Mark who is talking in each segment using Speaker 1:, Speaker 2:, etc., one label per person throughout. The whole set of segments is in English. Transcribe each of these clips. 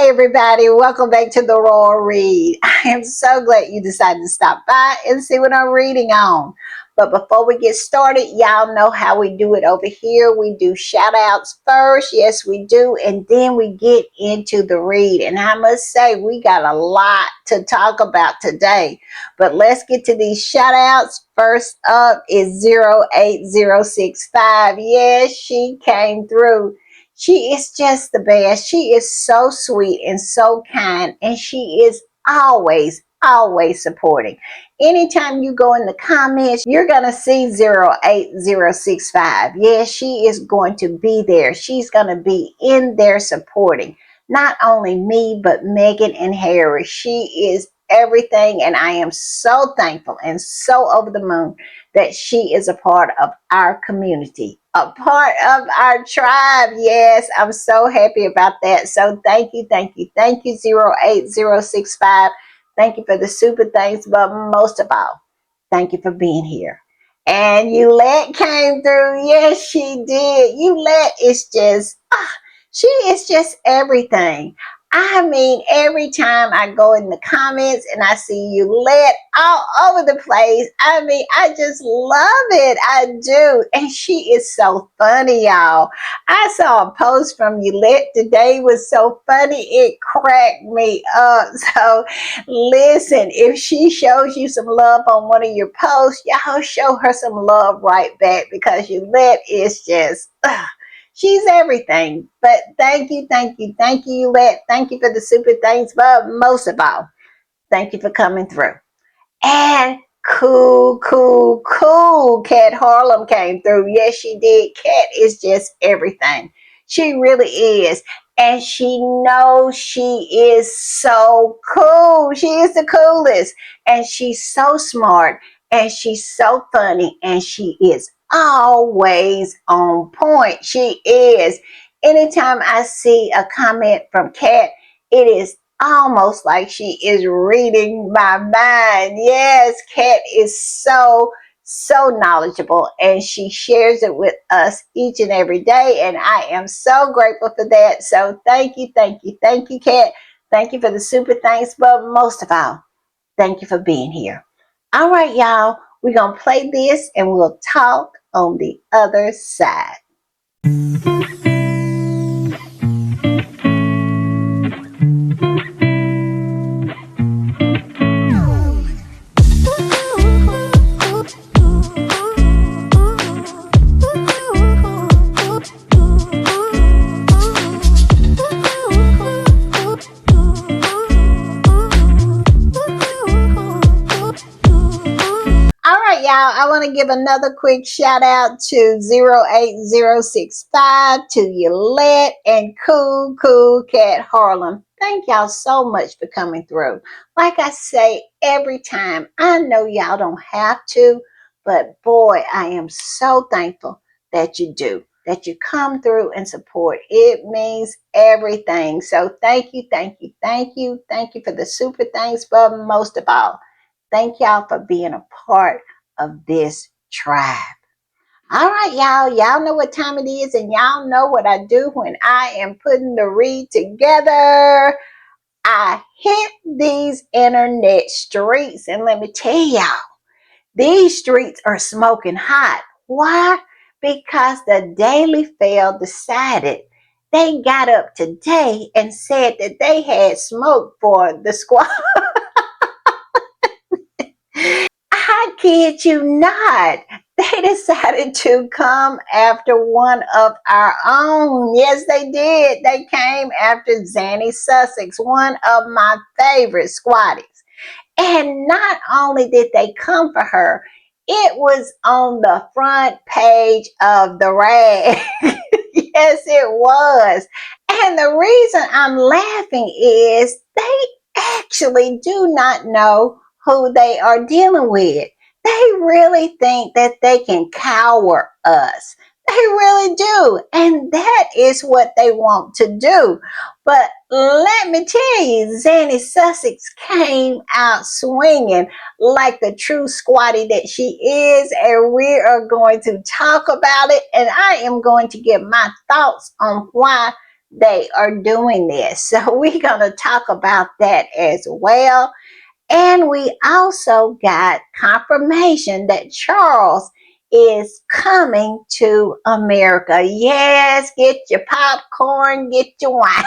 Speaker 1: Hey everybody, welcome back to the Royal Read. I am so glad you decided to stop by and see what I'm reading on. But before we get started, y'all know how we do it over here. We do shout outs first. Yes, we do. And then we get into the read. And I must say, we got a lot to talk about today. But let's get to these shout outs. First up is 08065. Yes, she came through. She is just the best. She is so sweet and so kind, and she is always supporting. Anytime you go in the comments, you're going to see 08065. Yes, she is going to be there. She's going to be in there supporting not only me, but Megan and Harry. She is everything, and I am so thankful and so over the moon that she is a part of our community, a part of our tribe. Yes, I'm so happy about that. So thank you, 08065. Thank you for the super thanks, but most of all, thank you for being here. And Yulette came through. Yes, she did. Yulette is just, she is just everything. I mean, every time I go in the comments and I see you lit all over the place, I mean, I just love it. I do. And she is so funny, y'all. I saw a post from Yulette today. It was so funny. It cracked me up. So listen, if she shows you some love on one of your posts, y'all show her some love right back, because Yulette is just... she's everything. But thank you, Yulette. Thank you for the super thanks. But most of all, thank you for coming through. And cool. Kat Harlem came through. Yes, she did. Kat is just everything. She really is. And she knows she is so cool. She is the coolest. And she's so smart. And she's so funny. And she is always on point. She is. Anytime I see a comment from Kat, it is almost like she is reading my mind. Yes, Kat is so knowledgeable, and she shares it with us each and every day, and I am so grateful for that. So thank you, Kat. Thank you for the super thanks, but most of all, thank you for being here. All right, y'all, we're gonna play this and we'll talk on the other side. Y'all, I want to give another quick shout out to 08065, to Yolette, and cool Cat Harlem. Thank y'all so much for coming through. Like I say every time, I know y'all don't have to, but boy, I am so thankful that you do, that you come through and support. It means everything. So thank you for the super thanks, but most of all, thank y'all for being a part of this tribe. All right, y'all. Y'all know what time it is, and y'all know what I do when I am putting the read together. I hit these internet streets, and let me tell y'all, these streets are smoking hot. Why? Because the Daily Fail decided, they got up today and said that they had smoke for the squad. I kid you not. They decided to come after one of our own. Yes, they did. They came after Zanny Sussex, one of my favorite squatties. And not only did they come for her, it was on the front page of the rag. Yes, it was. And the reason I'm laughing is they actually do not know who they are dealing with. They really think that they can cower us. They really do. And that is what they want to do. But let me tell you, Zanny Sussex came out swinging like the true squatty that she is. And we are going to talk about it. And I am going to give my thoughts on why they are doing this. So we're going to talk about that as well. And we also got confirmation that Charles is coming to America. Yes, get your popcorn, get your wine.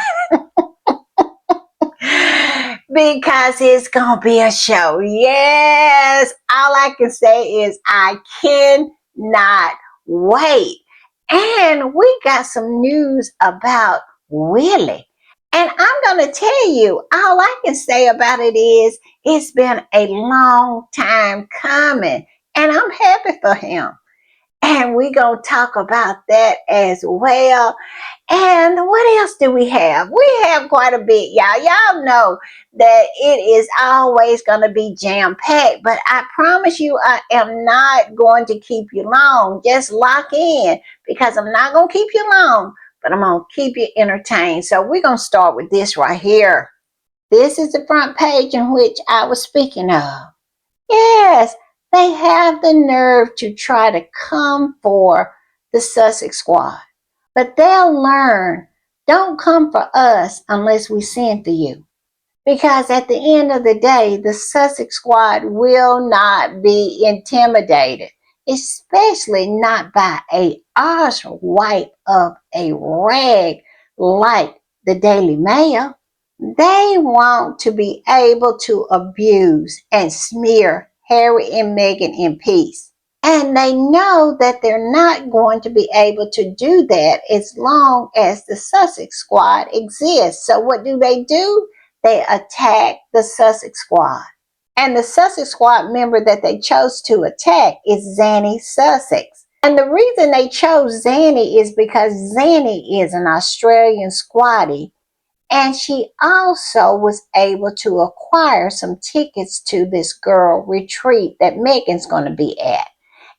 Speaker 1: Because it's gonna be a show. Yes, all I can say is I cannot wait. And we got some news about Willie. And I'm gonna tell you, all I can say about it is it's been a long time coming. And I'm happy for him. And we're gonna talk about that as well. And what else do we have? We have quite a bit, y'all. Y'all know that it is always going to be jam packed, but I promise you, I am not going to keep you long. Just lock in because I'm not going to keep you long, but I'm going to keep you entertained. So we're going to start with this right here. This is the front page in which I was speaking of. Yes, they have the nerve to try to come for the Sussex squad. But they'll learn, don't come for us unless we send for you. Because at the end of the day, the Sussex squad will not be intimidated, especially not by a arse wipe of a rag like the Daily Mail. They want to be able to abuse and smear Harry and Meghan in peace. And they know that they're not going to be able to do that as long as the Sussex squad exists. So what do? They attack the Sussex squad. And the Sussex squad member that they chose to attack is Zanny Sussex. And the reason they chose Zanny is because Zanny is an Australian squatty, and she also was able to acquire some tickets to this girl retreat that Meghan's going to be at.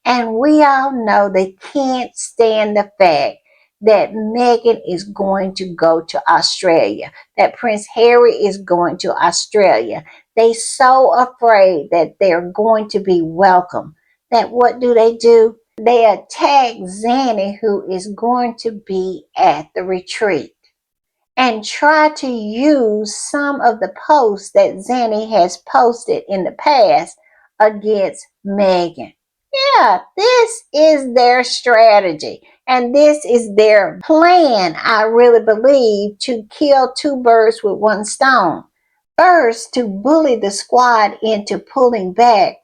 Speaker 1: And we all know they can't stand the fact that Meghan is going to go to Australia, that Prince Harry is going to Australia. They so afraid that they're going to be welcome that what do? They attack Zanny, who is going to be at the retreat, and try to use some of the posts that Zanny has posted in the past against Meghan. Yeah, this is their strategy and this is their plan, I really believe, to kill two birds with one stone. First, to bully the squad into pulling back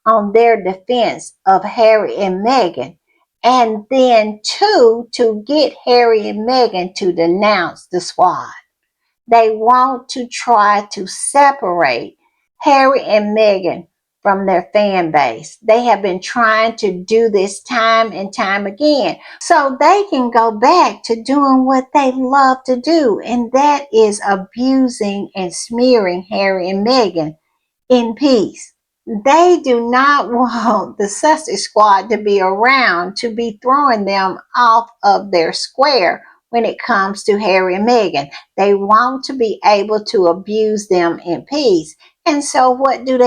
Speaker 1: on their defense of Harry and Meghan, and then two, to get Harry and Meghan to denounce the squad. They want to try to separate Harry and Meghan from their fan base. They have been trying to do this time and time again so they can go back to doing what they love to do, and that is abusing and smearing Harry and Meghan in peace. They do not want the Sussex squad to be around to be throwing them off of their square when it comes to Harry and Meghan. They want to be able to abuse them in peace. And so what do?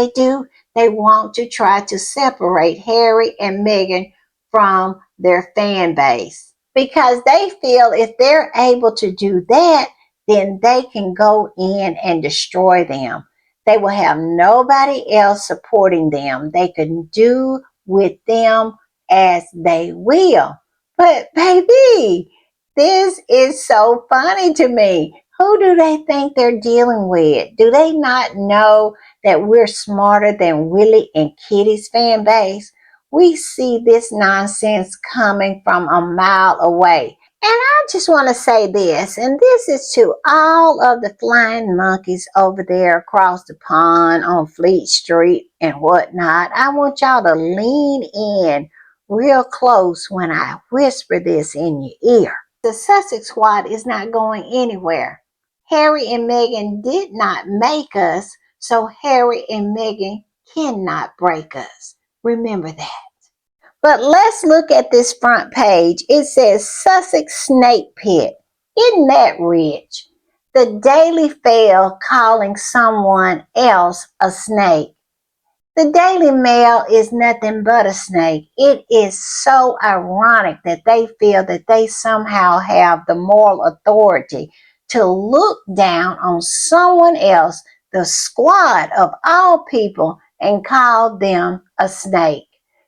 Speaker 1: They want to try to separate Harry and Meghan from their fan base because they feel if they're able to do that, then they can go in and destroy them. They will have nobody else supporting them. They can do with them as they will. But baby, this is so funny to me. Who do they think they're dealing with? Do they not know that we're smarter than Willie and Kitty's fan base? We see this nonsense coming from a mile away. And I just want to say this, and this is to all of the flying monkeys over there across the pond on Fleet Street and whatnot. I want y'all to lean in real close when I whisper this in your ear. The Sussex squad is not going anywhere. Harry and Meghan did not make us, so Harry and Meghan cannot break us. Remember that. But let's look at this front page. It says Sussex Snake Pit. Isn't that rich? The Daily Fail calling someone else a snake. The Daily Mail is nothing but a snake. It is so ironic that they feel that they somehow have the moral authority to look down on someone else, the squad of all people, and call them a snake.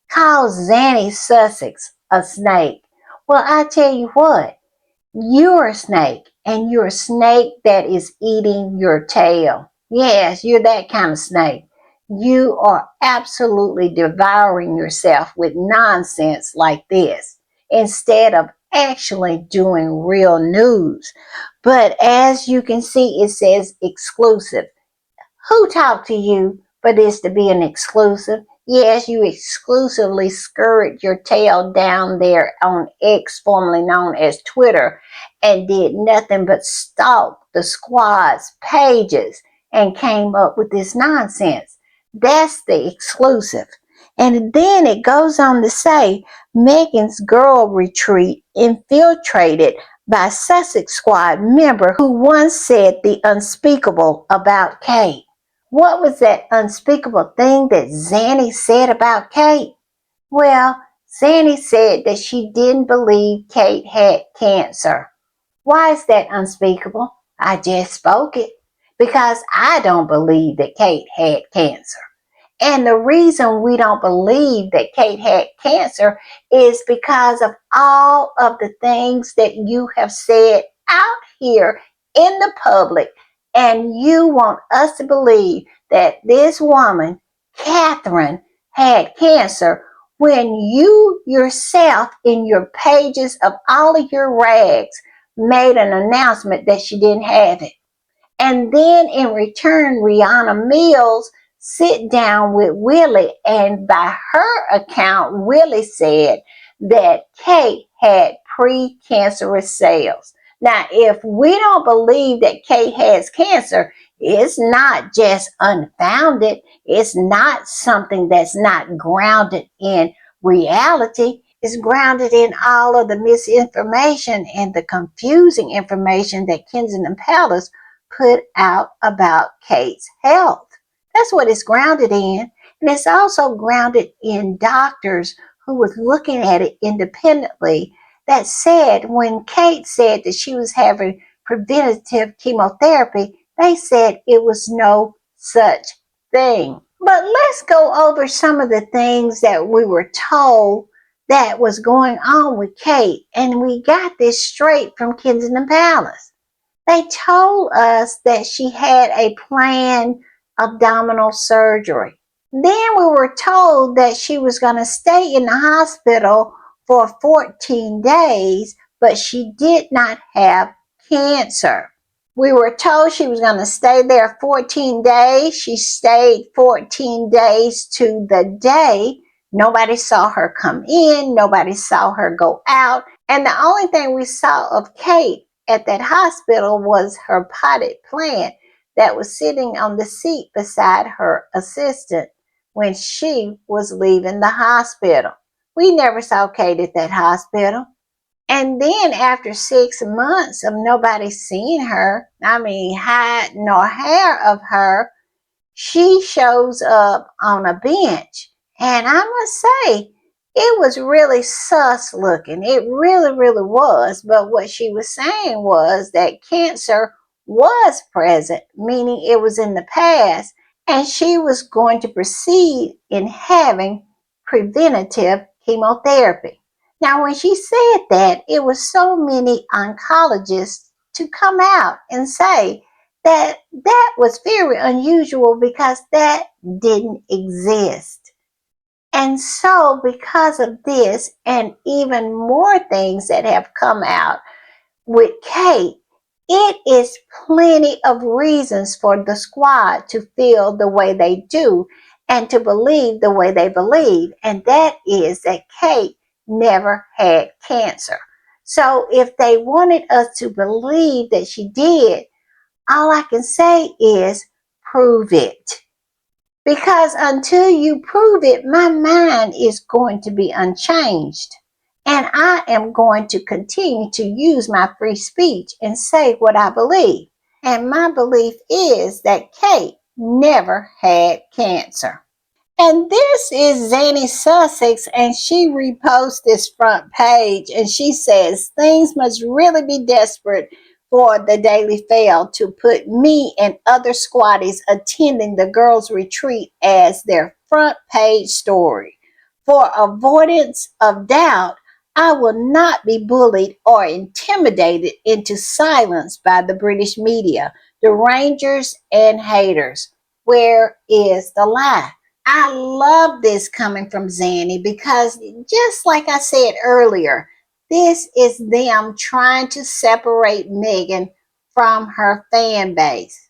Speaker 1: Call Zanny Sussex a snake. Well, I tell you what, you're a snake, and you're a snake that is eating your tail. Yes, you're that kind of snake. You are absolutely devouring yourself with nonsense like this instead of actually doing real news. But as you can see, it says exclusive. Who talked to you for this to be an exclusive? Yes, you exclusively scurried your tail down there on X, formerly known as Twitter, and did nothing but stalk the squad's pages and came up with this nonsense. That's the exclusive. And then it goes on to say Megan's girl retreat infiltrated by Sussex Squad member who once said the unspeakable about Kate. What was that unspeakable thing that Zanny said about Kate? Well, Zanny said that she didn't believe Kate had cancer. Why is that unspeakable? I just spoke it. Because I don't believe that Kate had cancer. And the reason we don't believe that Kate had cancer is because of all of the things that you have said out here in the public. And you want us to believe that this woman, Catherine, had cancer when you yourself, in your pages of all of your rags, made an announcement that she didn't have it. And then in return, Rihanna Mills sit down with Willie, and by her account, Willie said that Kate had precancerous cells. Now, if we don't believe that Kate has cancer, it's not just unfounded. It's not something that's not grounded in reality. It's grounded in all of the misinformation and the confusing information that Kensington Palace put out about Kate's health. That's what it's grounded in. And it's also grounded in doctors who was looking at it independently that said when Kate said that she was having preventative chemotherapy, they said it was no such thing. But let's go over some of the things that we were told that was going on with Kate. And we got this straight from Kensington Palace. They told us that she had a planned abdominal surgery. Then we were told that she was going to stay in the hospital for 14 days, but she did not have cancer. We were told she was going to stay there 14 days. She stayed 14 days to the day. Nobody saw her come in. Nobody saw her go out. And the only thing we saw of Kate at that hospital was her potted plant that was sitting on the seat beside her assistant when she was leaving the hospital. We never saw Kate at that hospital. And then after 6 months of nobody seeing her, hide nor hair of her, she shows up on a bench. And I must say, it was really sus looking. It really, really was. But what she was saying was that cancer was present, meaning it was in the past, and she was going to proceed in having preventative chemotherapy. Now, when she said that, it was so many oncologists to come out and say that that was very unusual because that didn't exist. And so, because of this and even more things that have come out with Kate, it is plenty of reasons for the squad to feel the way they do and to believe the way they believe. And that is that Kate never had cancer. So if they wanted us to believe that she did, all I can say is prove it. Because until you prove it, my mind is going to be unchanged. And I am going to continue to use my free speech and say what I believe. And my belief is that Kate never had cancer. And this is Zanny Sussex, and she reposts this front page and she says, things must really be desperate for the Daily Fail to put me and other squatties attending the girls' retreat as their front page story. For avoidance of doubt, I will not be bullied or intimidated into silence by the British media, the Rangers, and haters. Where is the lie? I love this coming from Zanny because, just like I said earlier, this is them trying to separate Megan from her fan base.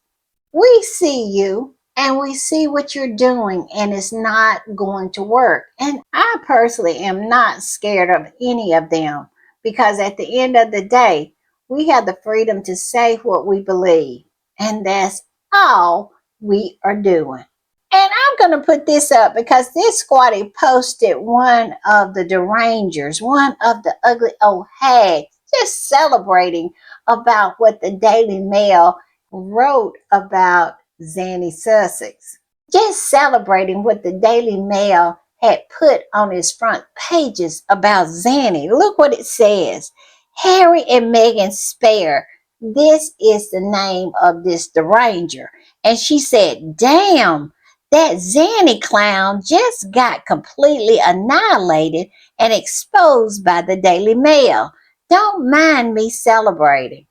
Speaker 1: We see you and we see what you're doing, and it's not going to work. And I personally am not scared of any of them because at the end of the day, we have the freedom to say what we believe, and that's all we are doing. And I'm going to put this up because this squatty posted one of the derangers, one of the ugly old hags, just celebrating about what the Daily Mail wrote about Zanny Sussex. Just celebrating what the Daily Mail had put on its front pages about Zanny. Look what it says. Harry and Meghan Spare. This is the name of this deranger. And she said, damn, that Zanny clown just got completely annihilated and exposed by the Daily Mail. Don't mind me celebrating.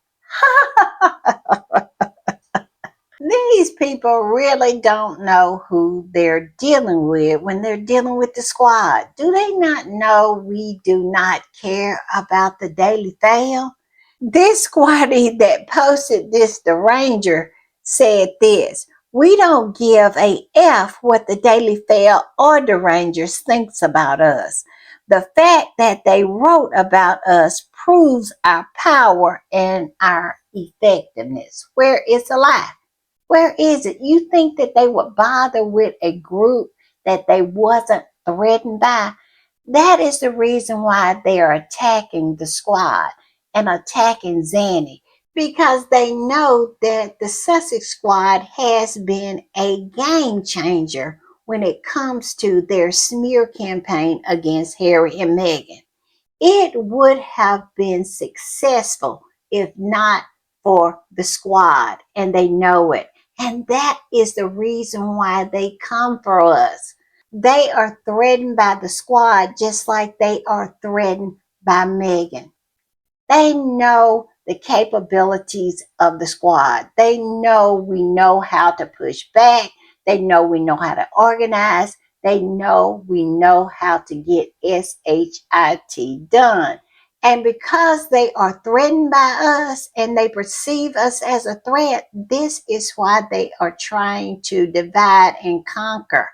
Speaker 1: These people really don't know who they're dealing with when they're dealing with the squad. Do they not know we do not care about the Daily Fail? This squatty that posted this deranger said this. We don't give a F what the Daily Fail or derangers thinks about us. The fact that they wrote about us proves our power and our effectiveness. Where is the lie? Where is it? You think that they would bother with a group that they wasn't threatened by? That is the reason why they are attacking the squad and attacking Zanny, because they know that the Sussex squad has been a game changer when it comes to their smear campaign against Harry and Meghan. It would have been successful if not for the squad, and they know it. And that is the reason why they come for us. They are threatened by the squad just like they are threatened by Meghan. They know the capabilities of the squad. They know we know how to push back. They know we know how to organize. They know we know how to get SHIT done. And because they are threatened by us and they perceive us as a threat, this is why they are trying to divide and conquer,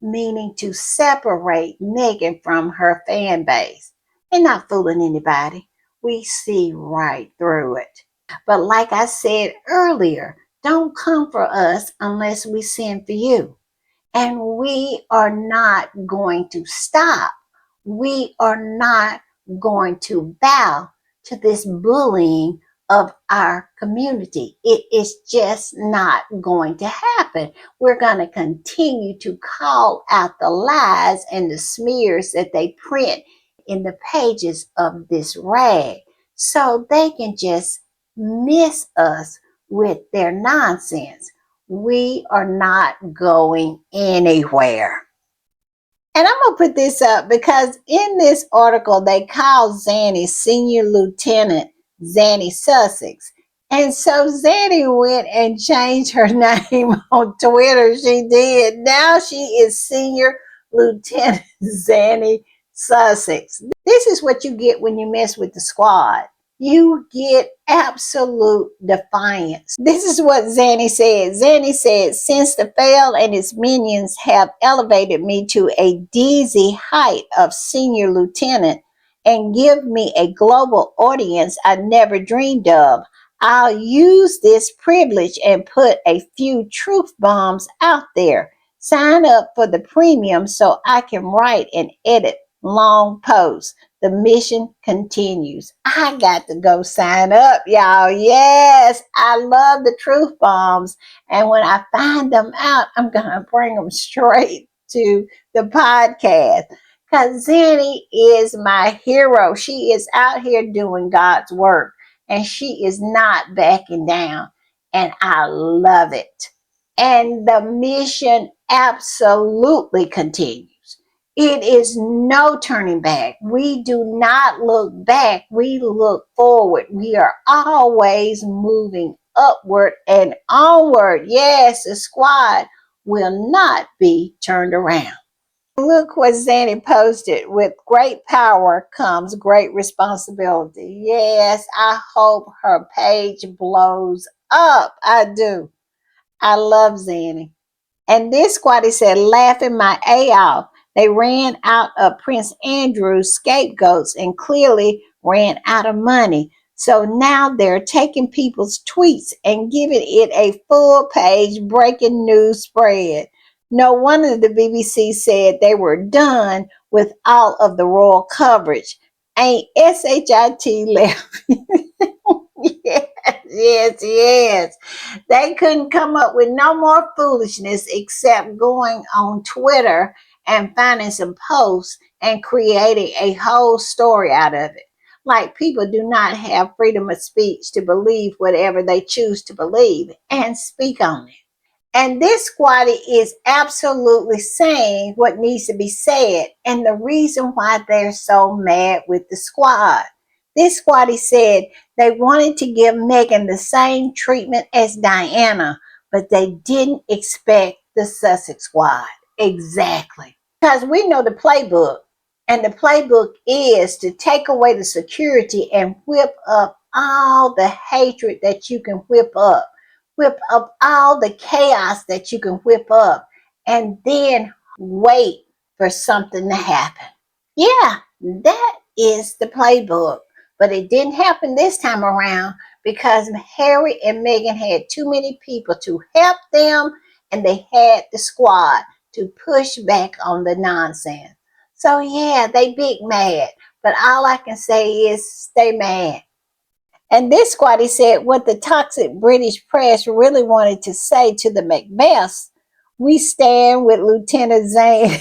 Speaker 1: meaning to separate Megan from her fan base. They're not fooling anybody. We see right through it. But like I said earlier, don't come for us unless we send for you. And we are not going to stop. We are not going to bow to this bullying of our community. It is just not going to happen. We're going to continue to call out the lies and the smears that they print in the pages of this rag so they can just miss us with their nonsense. We are not going anywhere. And I'm going to put this up because in this article, they call Zanny Senior Lieutenant Zanny Sussex. And so Zanny went and changed her name on Twitter. She did. Now she is Senior Lieutenant Zanny Sussex. This is what you get when you mess with the squad. You get absolute defiance. This is what Zanny said. Zanny said, since the Fail and its minions have elevated me to a dizzy height of senior lieutenant and give me a global audience I never dreamed of, I'll use this privilege and put a few truth bombs out there. Sign up for the premium so I can write and edit long posts. The mission continues. I got to go sign up, y'all. Yes, I love the truth bombs. And when I find them out, I'm going to bring them straight to the podcast. Because Zenny is my hero. She is out here doing God's work and she is not backing down. And I love it. And the mission absolutely continues. It is no turning back. We do not look back. We look forward. We are always moving upward and onward. Yes, the squad will not be turned around. Look what Zanny posted. With great power comes great responsibility. Yes, I hope her page blows up. I do. I love Zanny. And this squatty said, laughing my A off. They ran out of Prince Andrew's scapegoats and clearly ran out of money. So now they're taking people's tweets and giving it a full page breaking news spread. No wonder the BBC said they were done with all of the royal coverage. Ain't SHIT left? Yes, yes, yes. They couldn't come up with no more foolishness except going on Twitter and finding some posts and creating a whole story out of it. Like people do not have freedom of speech to believe whatever they choose to believe and speak on it. And this squatty is absolutely saying what needs to be said and the reason why they're so mad with the squad. This squatty said they wanted to give Meghan the same treatment as Diana, but they didn't expect the Sussex squad. Exactly. Because we know the playbook, and the playbook is to take away the security and whip up all the hatred that you can whip up all the chaos that you can whip up, and then wait for something to happen. Yeah, that is the playbook. But it didn't happen this time around because Harry and Meghan had too many people to help them, and they had the squad to push back on the nonsense. So yeah, they big mad. But all I can say is stay mad. And this squatty said what the toxic British press really wanted to say to the Macbeths. We stand with Lieutenant Zane.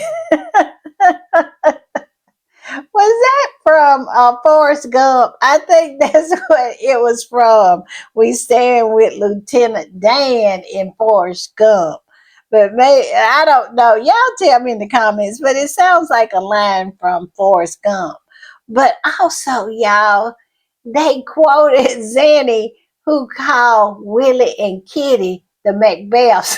Speaker 1: Was that from Forrest Gump? I think that's what it was from. We stand with Lieutenant Dan in Forrest Gump. But maybe, I don't know. Y'all tell me in the comments, but it sounds like a line from Forrest Gump. But also, y'all, they quoted Zanny, who called Willie and Kitty the Macbeths.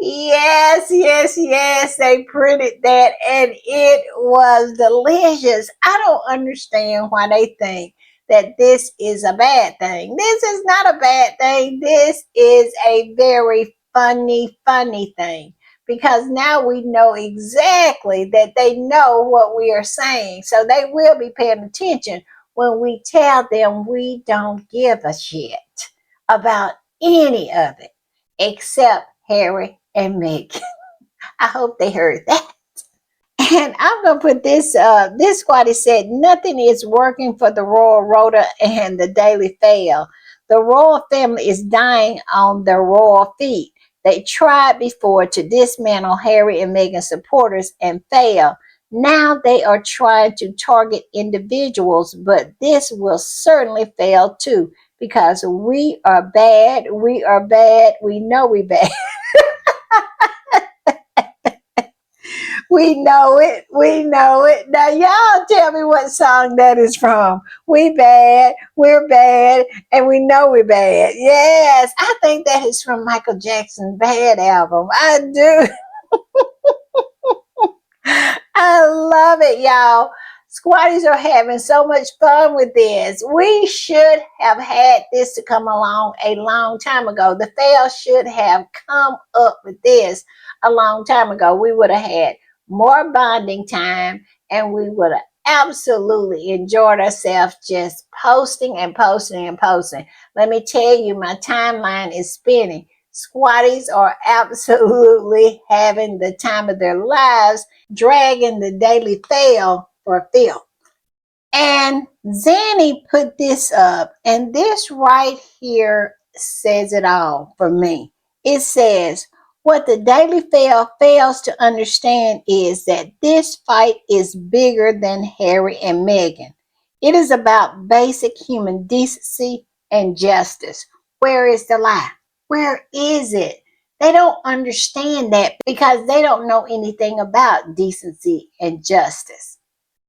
Speaker 1: Yes, yes, yes. They printed that and it was delicious. I don't understand why they think that this is a bad thing. This is not a bad thing. This is a very funny thing because now we know exactly that they know what we are saying. So they will be paying attention when we tell them we don't give a shit about any of it except Harry and Meghan. I hope they heard that. And I'm gonna put this. This squatty said nothing is working for the Royal Rota and the Daily Fail. The royal family is dying on their royal feet. They tried before to dismantle Harry and Meghan supporters and failed. Now they are trying to target individuals, but this will certainly fail too because we are bad. We are bad. We know we bad. We know it. We know it. Now, y'all tell me what song that is from. We bad. We're bad. And we know we're bad. Yes. I think that is from Michael Jackson's Bad album. I do. I love it, y'all. Squatties are having so much fun with this. We should have had this to come along a long time ago. The fail should have come up with this a long time ago. We would have had more bonding time and we would have absolutely enjoyed ourselves just posting and posting and posting. Let me tell you, my timeline is spinning. Squatties are absolutely having the time of their lives, dragging the Daily Fail for filth. And Zanny put this up, and this right here says it all for me. It says, What the Daily Fail fails to understand is that this fight is bigger than Harry and Meghan. It is about basic human decency and justice. Where is the lie? Where is it? They don't understand that because they don't know anything about decency and justice.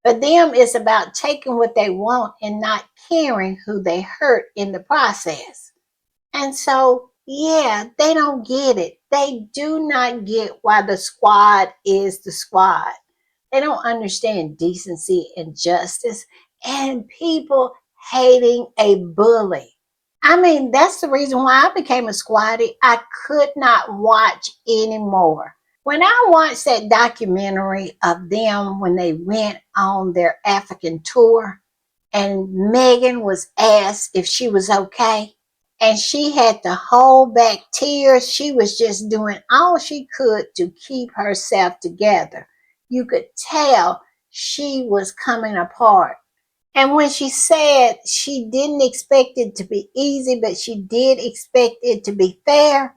Speaker 1: For them, it's about taking what they want and not caring who they hurt in the process. And so, yeah, they don't get it. They do not get why the squad is the squad. They don't understand decency and justice and people hating a bully. I mean, that's the reason why I became a squatty. I could not watch anymore. When I watched that documentary of them when they went on their African tour and Megan was asked if she was okay, and she had to hold back tears. She was just doing all she could to keep herself together. You could tell she was coming apart. And when she said she didn't expect it to be easy, but she did expect it to be fair,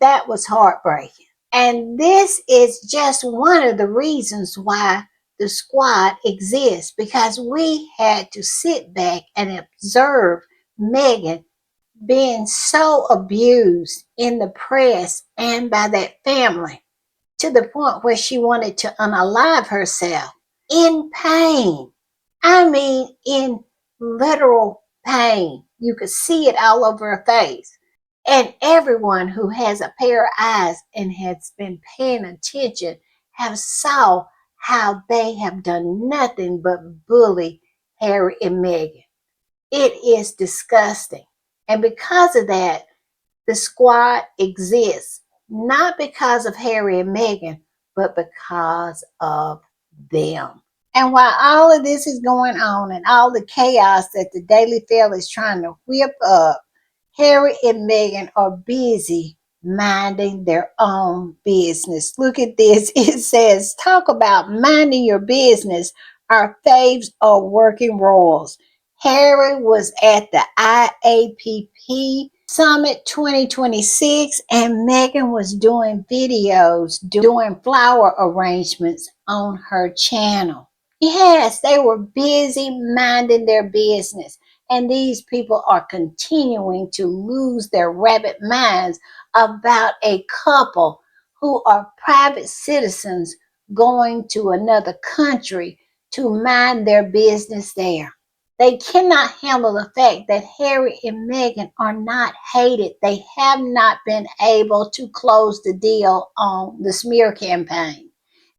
Speaker 1: that was heartbreaking. And this is just one of the reasons why the squad exists, because we had to sit back and observe Megan being so abused in the press and by that family to the point where she wanted to unalive herself in pain. I mean, in literal pain. You could see it all over her face. And everyone who has a pair of eyes and has been paying attention have saw how they have done nothing but bully Harry and Meghan. It is disgusting. And because of that, the squad exists, not because of Harry and Meghan, but because of them. And while all of this is going on and all the chaos that the Daily Fail is trying to whip up, Harry and Meghan are busy minding their own business. Look at this. It says, talk about minding your business. Our faves are working royals. Harry was at the IAPP Summit 2026 and Meghan was doing videos, doing flower arrangements on her channel. Yes, they were busy minding their business. And these people are continuing to lose their rabbit minds about a couple who are private citizens going to another country to mind their business there. They cannot handle the fact that Harry and Meghan are not hated. They have not been able to close the deal on the smear campaign.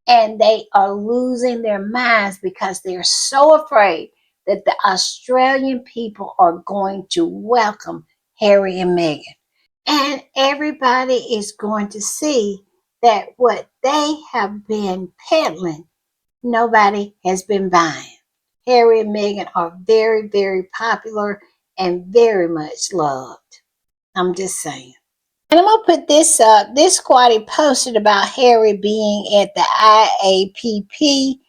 Speaker 1: And they are losing their minds because they're so afraid that the Australian people are going to welcome Harry and Meghan. And everybody is going to see that what they have been peddling, nobody has been buying. Harry and Meghan are very, very popular and very much loved. I'm just saying. And I'm going to put this up. This squatty posted about Harry being at the IAPP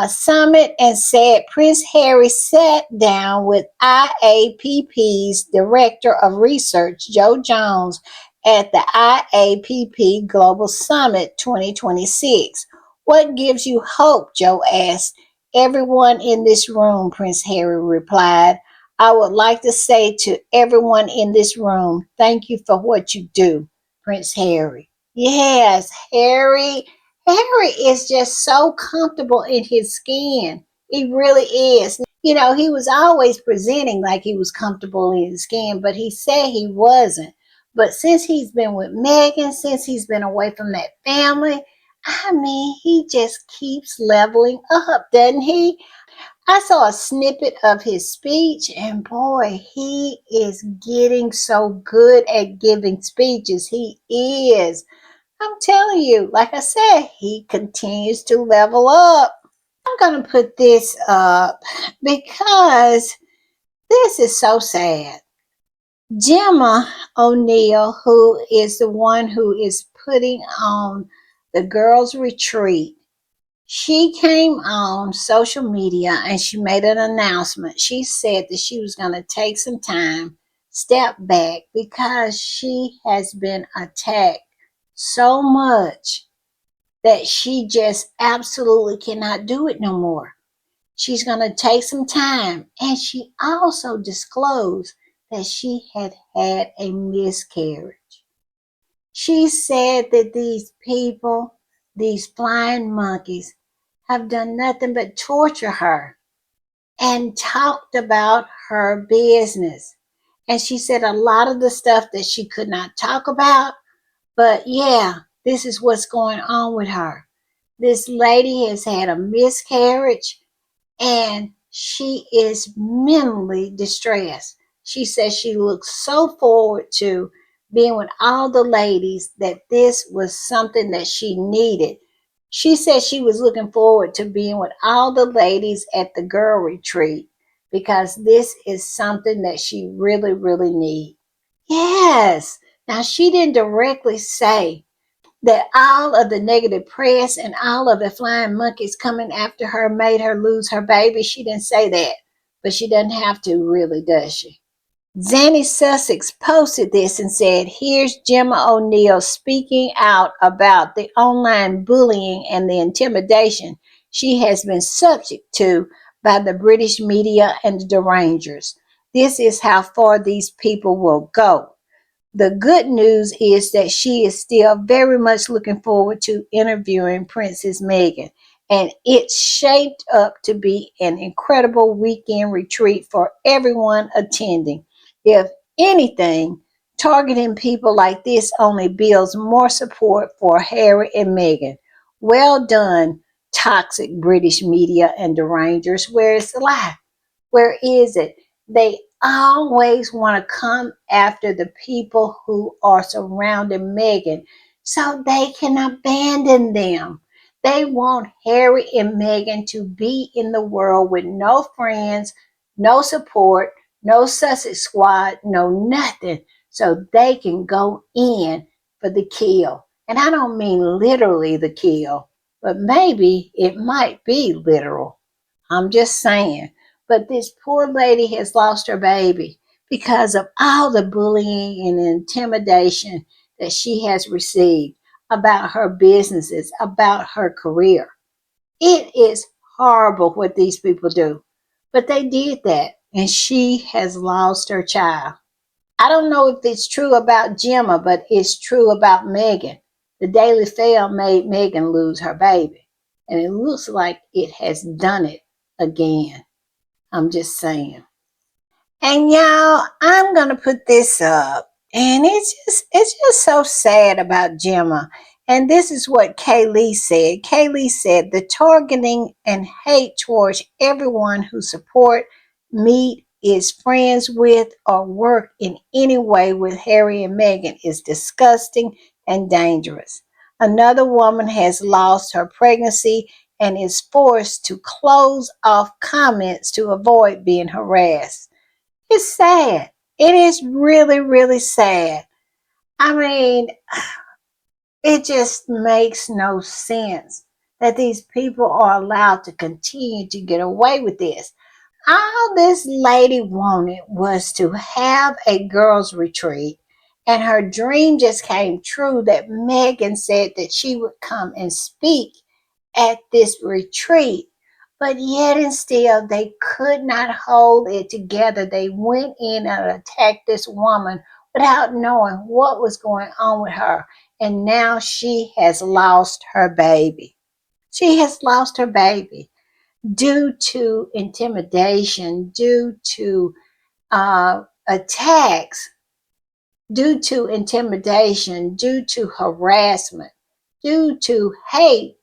Speaker 1: summit and said Prince Harry sat down with IAPP's Director of Research, Joe Jones, at the IAPP Global Summit 2026. What gives you hope? Joe asked. Everyone in this room, Prince Harry replied. I would like to say to everyone in this room, thank you for what you do, Prince Harry. Yes, Harry is just so comfortable in his skin. He really is. You know, he was always presenting like he was comfortable in his skin, but he said he wasn't. But since he's been with Meghan, since he's been away from that family, I mean, he just keeps leveling up, doesn't he? I saw a snippet of his speech, and boy, he is getting so good at giving speeches. He is. I'm telling you, like I said, he continues to level up. I'm going to put this up because this is so sad. Gemma O'Neal, who is the one who is putting on the girls' retreat, she came on social media and she made an announcement. She said that she was going to take some time, step back, because she has been attacked so much that she just absolutely cannot do it no more. She's going to take some time. And she also disclosed that she had had a miscarriage. She said that these people, these flying monkeys, have done nothing but torture her and talked about her business. And she said a lot of the stuff that she could not talk about, but yeah, this is what's going on with her. This lady has had a miscarriage and she is mentally distressed. She says she looks so forward to being with all the ladies that this was something that she needed. She said she was looking forward to being with all the ladies at the girl retreat because this is something that she really, really needs. Yes. Now, she didn't directly say that all of the negative press and all of the flying monkeys coming after her made her lose her baby. She didn't say that, but she doesn't have to, really, does she? Zanny Sussex posted this and said, here's Gemma O'Neal speaking out about the online bullying and the intimidation she has been subject to by the British media and the derangers. This is how far these people will go. The good news is that she is still very much looking forward to interviewing Princess Meghan, and it's shaped up to be an incredible weekend retreat for everyone attending. If anything, targeting people like this only builds more support for Harry and Meghan. Well done, toxic British media and derangers. Where is the lie? Where is it? They always want to come after the people who are surrounding Meghan so they can abandon them. They want Harry and Meghan to be in the world with no friends, no support, no Sussex squad, no nothing, so they can go in for the kill. And I don't mean literally the kill, but maybe it might be literal. I'm just saying. But this poor lady has lost her baby because of all the bullying and intimidation that she has received about her businesses, about her career. It is horrible what these people do. But they did that, and she has lost her child. I don't know if it's true about Gemma, but it's true about Meghan. The Daily Fail made Meghan lose her baby, and it looks like it has done it again. I'm just saying. And y'all, I'm gonna put this up. And it's just so sad about Gemma. And this is what Kaylee said. Kaylee said the targeting and hate towards everyone who support, meet, is friends with, or work in any way with Harry and Meghan is disgusting and dangerous. Another woman has lost her pregnancy and is forced to close off comments to avoid being harassed. It's sad. It is really, really sad. I mean, it just makes no sense that these people are allowed to continue to get away with this. All this lady wanted was to have a girls' retreat, and her dream just came true that Meghan said that she would come and speak at this retreat. But yet and still, they could not hold it together. They went in and attacked this woman without knowing what was going on with her. And now she has lost her baby. She has lost her baby due to intimidation, due to attacks, due to intimidation, due to harassment, due to hate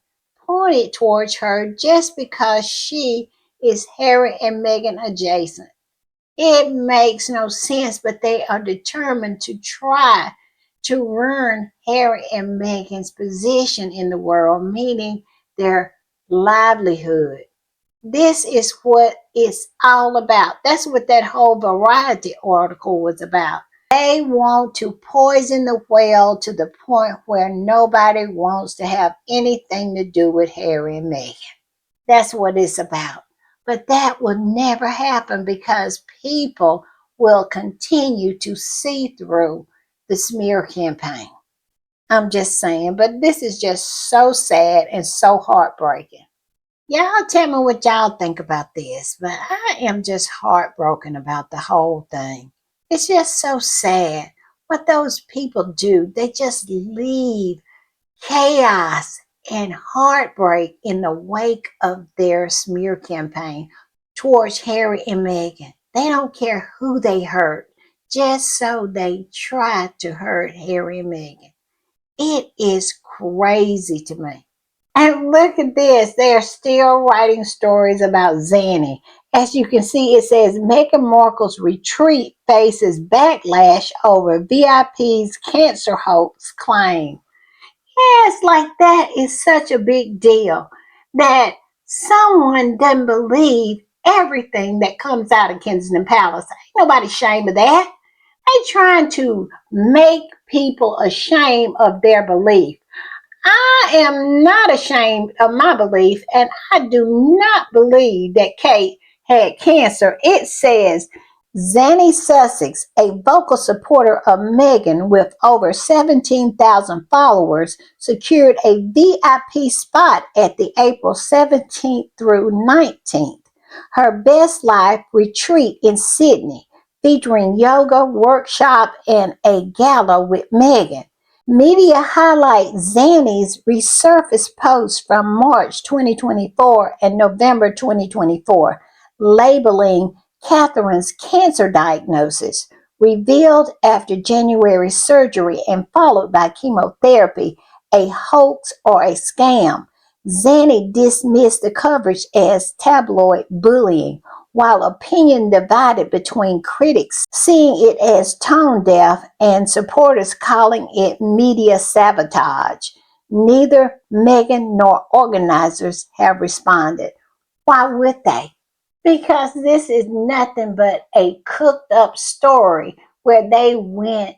Speaker 1: pointed towards her just because she is Harry and Meghan adjacent. It makes no sense, but they are determined to try to ruin Harry and Meghan's position in the world, meaning their livelihood. This is what it's all about. That's what that whole Variety article was about. They want to poison the well to the point where nobody wants to have anything to do with Harry and Meghan. That's what it's about. But that will never happen because people will continue to see through the smear campaign. I'm just saying, but this is just so sad and so heartbreaking. Y'all tell me what y'all think about this, but I am just heartbroken about the whole thing. It's just so sad what those people do. They just leave chaos and heartbreak in the wake of their smear campaign towards Harry and Meghan. They don't care who they hurt, just so they try to hurt Harry and Meghan. It is crazy to me. And look at this. They're still writing stories about Zanny. As you can see, it says Meghan Markle's retreat faces backlash over VIP's cancer hoax claim. Yes, like that is such a big deal that someone doesn't believe everything that comes out of Kensington Palace. Ain't nobody ashamed of that. They trying to make people ashamed of their belief. I am not ashamed of my belief, and I do not believe that Kate had cancer. It says Zanny Sussex, a vocal supporter of Meghan with over 17,000 followers, secured a VIP spot at the April 17th through 19th, her best life retreat in Sydney, featuring yoga, workshop, and a gala with Meghan. Media highlights Zanny's resurfaced posts from March 2024 and November 2024, labeling Catherine's cancer diagnosis, revealed after January surgery and followed by chemotherapy, a hoax or a scam. Zanny dismissed the coverage as tabloid bullying, while opinion divided between critics seeing it as tone deaf and supporters calling it media sabotage. Neither Meghan nor organizers have responded. Why would they? Because this is nothing but a cooked up story where they went,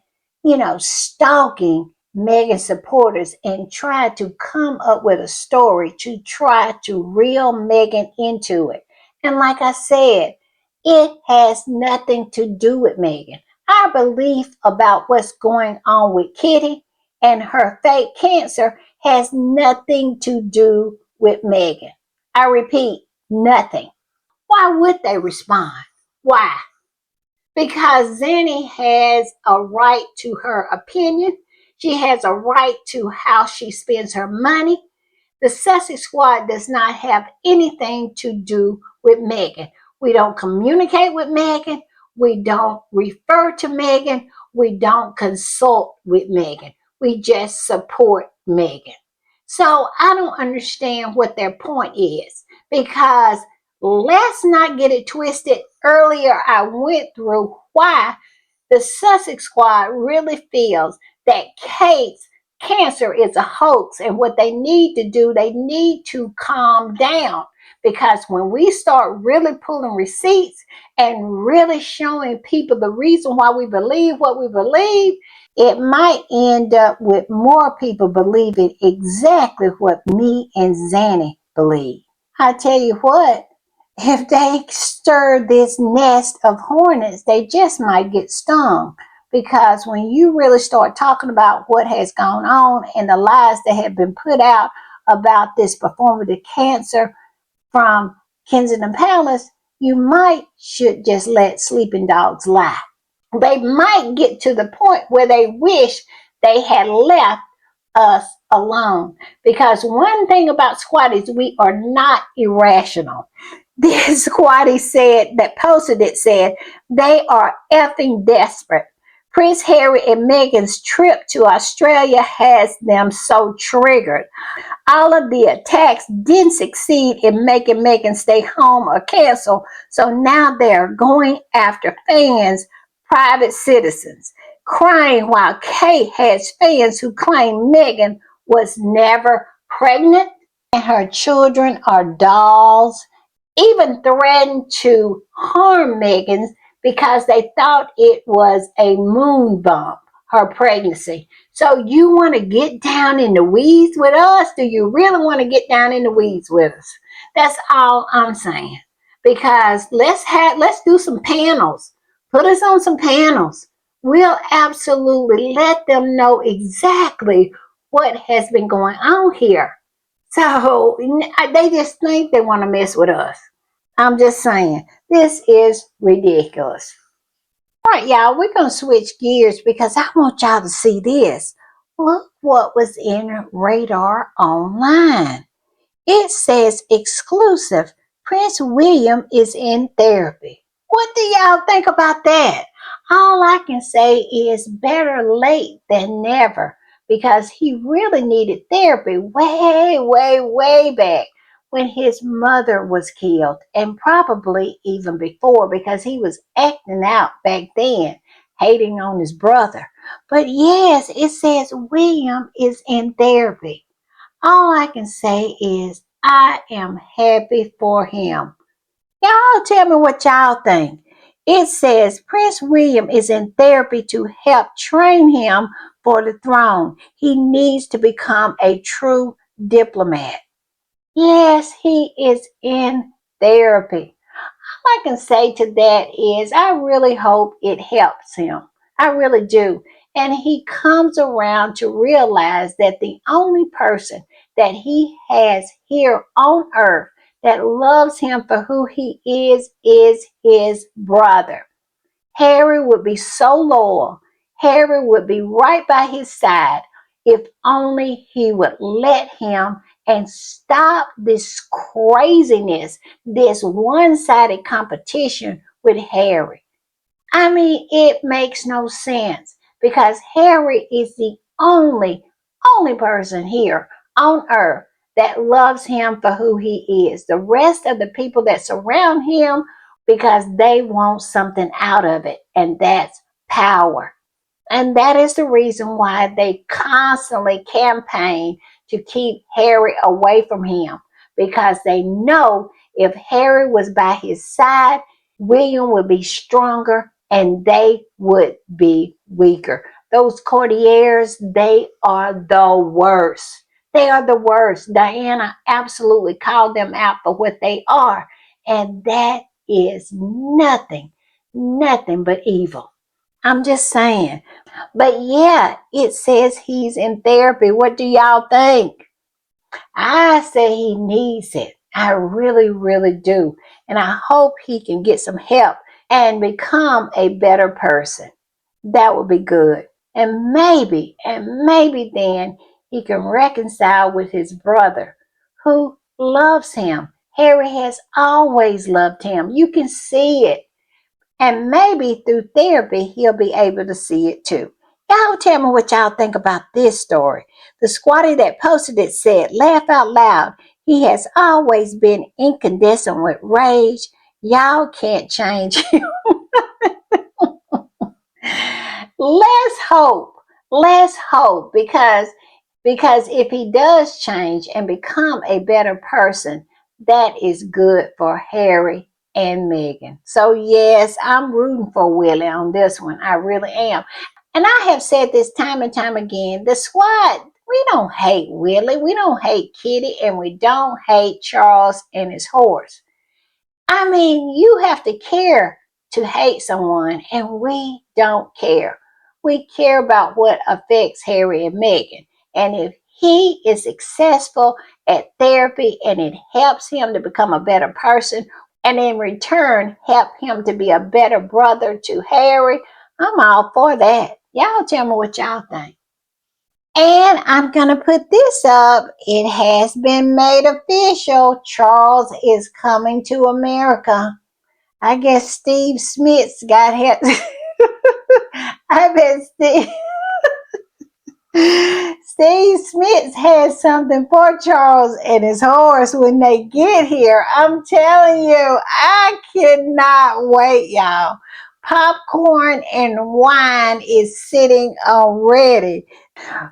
Speaker 1: stalking Meghan supporters and tried to come up with a story to try to reel Meghan into it. And like I said, it has nothing to do with Meghan. Our belief about what's going on with Kitty and her fake cancer has nothing to do with Meghan. I repeat, nothing. Why would they respond? Why? Because Zanny has a right to her opinion. She has a right to how she spends her money. The Sussex Squad does not have anything to do with Meghan. We don't communicate with Meghan. We don't refer to Meghan. We don't consult with Meghan. We just support Meghan. So I don't understand what their point is, because let's not get it twisted. Earlier, I went through why the Sussex Squad really feels that Kate's cancer is a hoax, and what they need to do, they need to calm down, because when we start really pulling receipts and really showing people the reason why we believe what we believe, it might end up with more people believing exactly what me and Zanny believe. I tell you what, if they stir this nest of hornets, they just might get stung. Because when you really start talking about what has gone on and the lies that have been put out about this performative cancer from Kensington Palace, you might should just let sleeping dogs lie. They might get to the point where they wish they had left us alone. Because one thing about squatties, we are not irrational. This squatty said, that posted it, said, they are effing desperate. Prince Harry and Meghan's trip to Australia has them so triggered. All of the attacks didn't succeed in making Meghan stay home or cancel, so now they're going after fans, private citizens, crying while Kate has fans who claim Meghan was never pregnant and her children are dolls, even threatened to harm Meghan because they thought it was a moon bump, her pregnancy. So you want to get down in the weeds with us? Do you really want to get down in the weeds with us? That's all I'm saying. Because let's do some panels. Put us on some panels. we'll absolutely let them know exactly what has been going on here. So they just think they want to mess with us. I'm just saying, this is ridiculous. All right, y'all, we're going to switch gears because I want y'all to see this. Look what was in Radar Online. It says exclusive. Prince William is in therapy. What do y'all think about that? All I can say is better late than never because he really needed therapy way, way, way back when his mother was killed and probably even before because he was acting out back then, hating on his brother. But yes, it says William is in therapy. All I can say is I am happy for him. Y'all tell me what y'all think. It says Prince William is in therapy to help train him for the throne. He needs to become a true diplomat. Yes, he is in therapy. I can say to that is I really hope it helps him. I really do. And he comes around to realize that the only person that he has here on earth that loves him for who he is his brother. Harry would be so loyal. Harry would be right by his side if only he would let him and stop this craziness, this one sided competition with Harry. I mean, it makes no sense because Harry is the only person here on earth that loves him for who he is. The rest of the people that surround him because they want something out of it, and that's power. And that is the reason why they constantly campaign to keep Harry away from him because they know if Harry was by his side, William would be stronger and they would be weaker. Those courtiers, they are the worst. They are the worst. Diana absolutely called them out for what they are. And that is nothing but evil. I'm just saying. But yeah, it says he's in therapy. What do y'all think? I say he needs it. I really, really do. And I hope he can get some help and become a better person. That would be good. And maybe then he can reconcile with his brother who loves him. Harry has always loved him. You can see it. And maybe through therapy, he'll be able to see it too. Y'all tell me what y'all think about this story. The squatty that posted it said, laugh out loud. He has always been incandescent with rage. Y'all can't change him. Let's hope. Let's hope because if he does change and become a better person, that is good for Harry and Meghan. So yes, I'm rooting for Willie on this one. I really am. And I have said this time and time again, the squad, we don't hate Willie, we don't hate Kitty, and we don't hate Charles and his horse. I mean, you have to care to hate someone, and we don't care. We care about what affects Harry and Meghan. And if he is successful at therapy and it helps him to become a better person, and in return, help him to be a better brother to Harry, I'm all for that. Y'all tell me what y'all think. And I'm going to put this up. It has been made official. Charles is coming to America. I guess Steve Smith's got hit. I bet Steve Smith has something for Charles and his horse when they get here. I'm telling you, I cannot wait, y'all. Popcorn and wine is sitting already.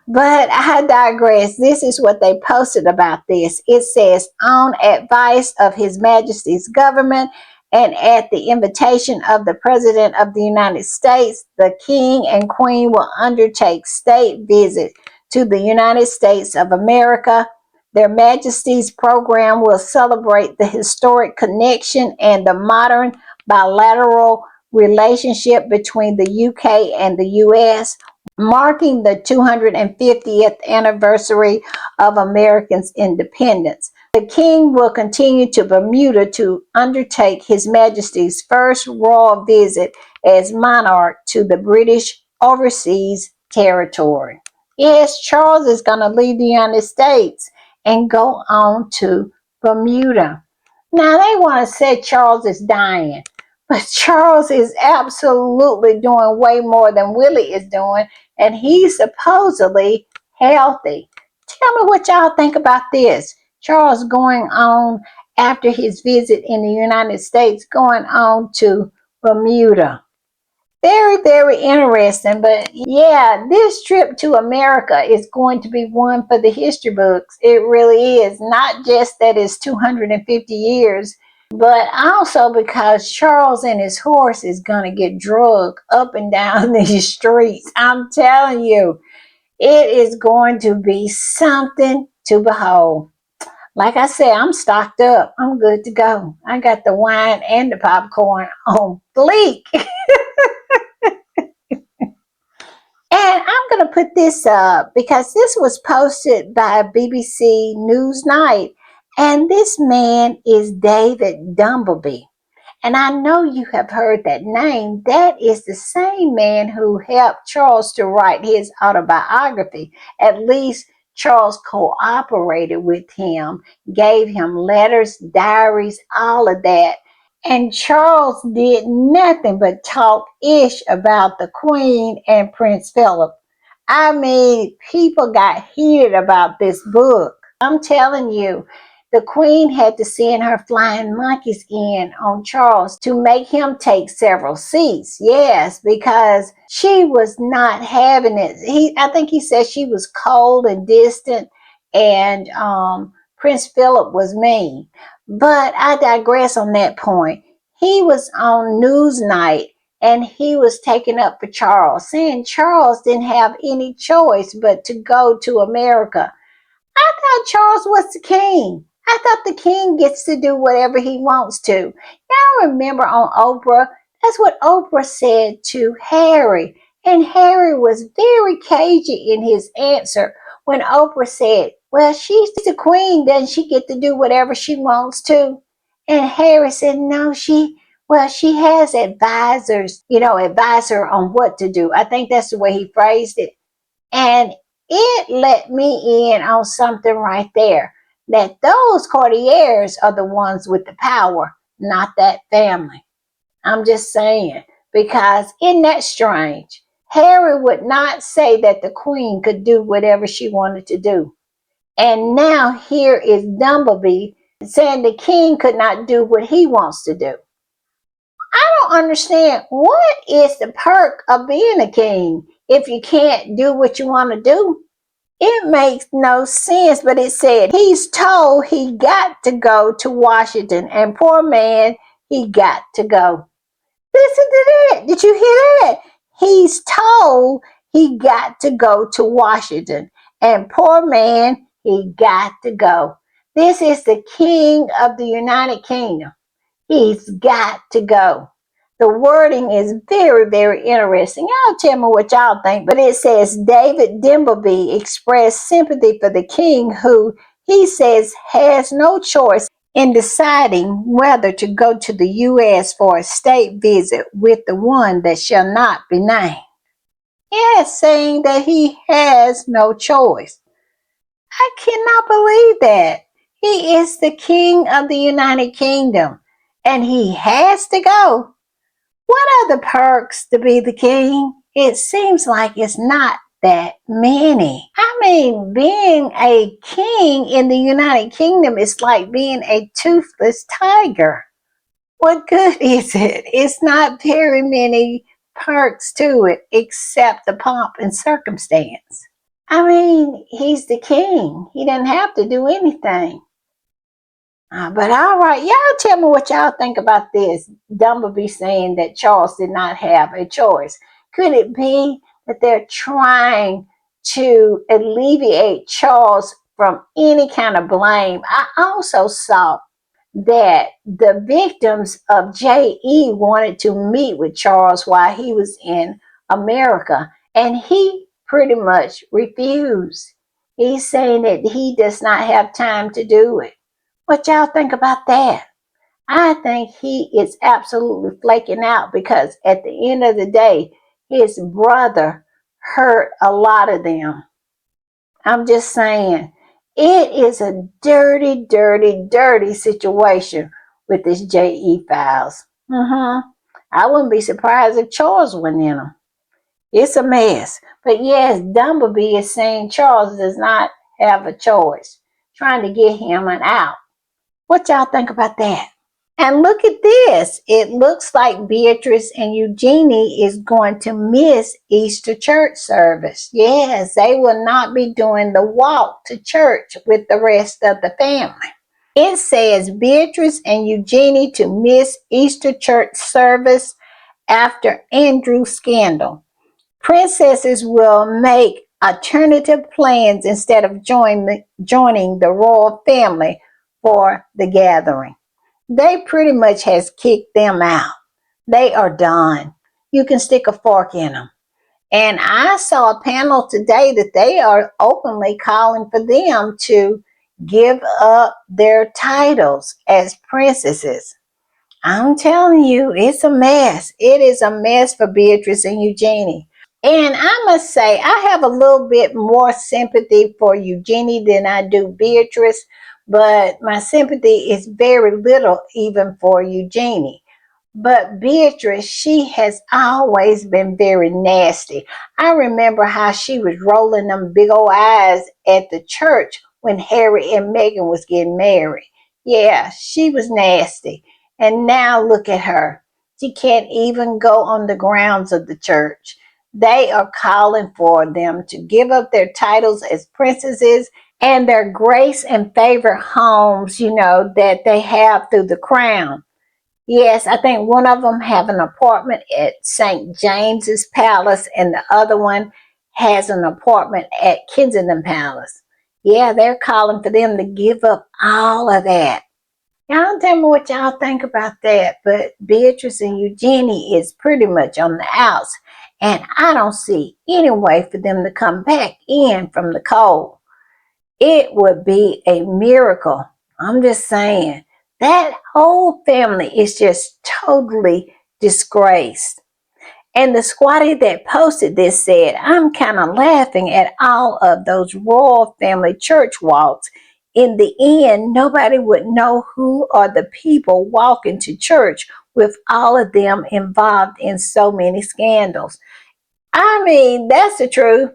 Speaker 1: But I digress. This is what they posted about this. It says, on advice of His Majesty's government and at the invitation of the President of the United States, the King and Queen will undertake state visit to the United States of America. Their Majesty's program will celebrate the historic connection and the modern bilateral relationship between the UK and the US, marking the 250th anniversary of Americans' independence. The King will continue to Bermuda to undertake His Majesty's first royal visit as monarch to the British overseas territory. Yes, Charles is going to leave the United States and go on to Bermuda. Now, they want to say Charles is dying, but Charles is absolutely doing way more than Willie is doing, and he's supposedly healthy. Tell me what y'all think about this. Charles going on after his visit in the United States, going on to Bermuda. Very, very interesting. But yeah, this trip to America is going to be one for the history books. It really is. Not just that it's 250 years, but also because Charles and his horse is going to get drugged up and down these streets. I'm telling you, it is going to be something to behold. Like I said, I'm stocked up. I'm good to go. I got the wine and the popcorn on fleek. And I'm going to put this up because this was posted by BBC Newsnight. And this man is David Dumbleby. And I know you have heard that name. That is the same man who helped Charles to write his autobiography. At least Charles cooperated with him, gave him letters, diaries, all of that. And Charles did nothing but talk ish about the Queen and Prince Philip. I mean, people got heated about this book. I'm telling you, the Queen had to send her flying monkeys in on Charles to make him take several seats. Yes, because she was not having it. I think he said she was cold and distant, and Prince Philip was mean. But I digress on that point. He was on Newsnight and he was taking up for Charles, saying Charles didn't have any choice but to go to America. I thought Charles was the king. I thought the king gets to do whatever he wants to. Y'all remember on Oprah, that's what Oprah said to Harry. And Harry was very cagey in his answer when Oprah said, well, she's the queen, doesn't she get to do whatever she wants to? And Harry said, no, she has advisors, advise her on what to do. I think that's the way he phrased it. And it let me in on something right there, that those courtiers are the ones with the power, not that family. I'm just saying, because isn't that strange? Harry would not say that the queen could do whatever she wanted to do. And now here is Dumbleby saying the king could not do what he wants to do. I don't understand. What is the perk of being a king if you can't do what you want to do? It makes no sense, but it said he's told he got to go to Washington, and poor man, he got to go. Listen to that. Did you hear that? He's told he got to go to Washington, and poor man, he got to go. This is the King of the United Kingdom. He's got to go. The wording is very, very interesting. Y'all tell me what y'all think. But it says David Dimbleby expressed sympathy for the king, who he says has no choice in deciding whether to go to the U.S. for a state visit with the one that shall not be named. Yes, saying that he has no choice. I cannot believe that. He is the king of the United Kingdom, and he has to go. What are the perks to be the king? It seems like it's not that many. I mean, being a king in the United Kingdom is like being a toothless tiger. What good is it? It's not very many perks to it except the pomp and circumstance. I mean, he's the king. He didn't have to do anything. But all right, y'all tell me what y'all think about this. Dumbleby saying that Charles did not have a choice. Could it be that they're trying to alleviate Charles from any kind of blame? I also saw that the victims of JE wanted to meet with Charles while he was in America, and he pretty much refused. He's saying that he does not have time to do it. What y'all think about that? I think he is absolutely flaking out because at the end of the day, his brother hurt a lot of them. I'm just saying, it is a dirty, dirty, dirty situation with this JE files. I wouldn't be surprised if Charles went in them. It's a mess. But yes, Dumblebee is saying Charles does not have a choice, trying to get him an out. What y'all think about that? And look at this. It looks like Beatrice and Eugenie is going to miss Easter church service. Yes, they will not be doing the walk to church with the rest of the family. It says Beatrice and Eugenie to miss Easter church service after Andrew's scandal. Princesses will make alternative plans instead of joining the royal family for the gathering. They pretty much has kicked them out. They are done. You can stick a fork in them. And I saw a panel today that they are openly calling for them to give up their titles as princesses. I'm telling you, it's a mess. It is a mess for Beatrice and Eugenie. And I must say, I have a little bit more sympathy for Eugenie than I do Beatrice, but my sympathy is very little even for Eugenie. But Beatrice, she has always been very nasty. I remember how she was rolling them big old eyes at the church when Harry and Meghan was getting married. Yeah, she was nasty. And now look at her. She can't even go on the grounds of the church. They are calling for them to give up their titles as princesses and their grace and favor homes, that they have through the crown. Yes, I think one of them have an apartment at St. James's Palace and the other one has an apartment at Kensington Palace. Yeah, they're calling for them to give up all of that. Y'all tell me what y'all think about that, but Beatrice and Eugenie is pretty much on the outs, and I don't see any way for them to come back in from the cold. It would be a miracle. I'm just saying. That whole family is just totally disgraced. And the squatty that posted this said, I'm kind of laughing at all of those royal family church walks. In the end, nobody would know who are the people walking to church with all of them involved in so many scandals. I mean, that's the truth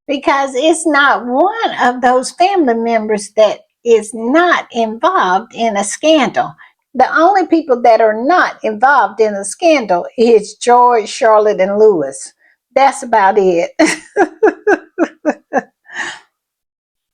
Speaker 1: because it's not one of those family members that is not involved in a scandal. The only people that are not involved in a scandal is George, Charlotte, and Louis. That's about it.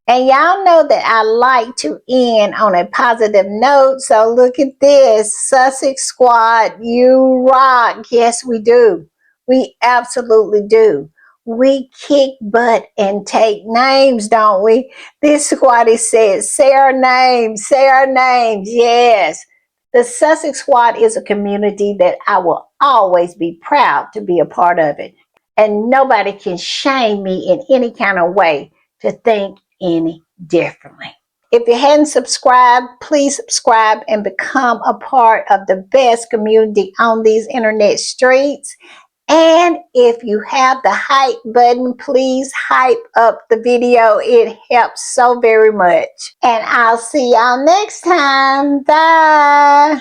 Speaker 1: And y'all know that I like to end on a positive note. So look at this. Sussex Squad, you rock. Yes, we do. We absolutely do. We kick butt and take names, don't we? This squaddy says, say our names, say our names. Yes. The Sussex Squad is a community that I will always be proud to be a part of it. And nobody can shame me in any kind of way to think any differently. If you hadn't subscribed, please subscribe and become a part of the best community on these internet streets. And if you have the hype button, please hype up the video. It helps so very much. And I'll see y'all next time. Bye.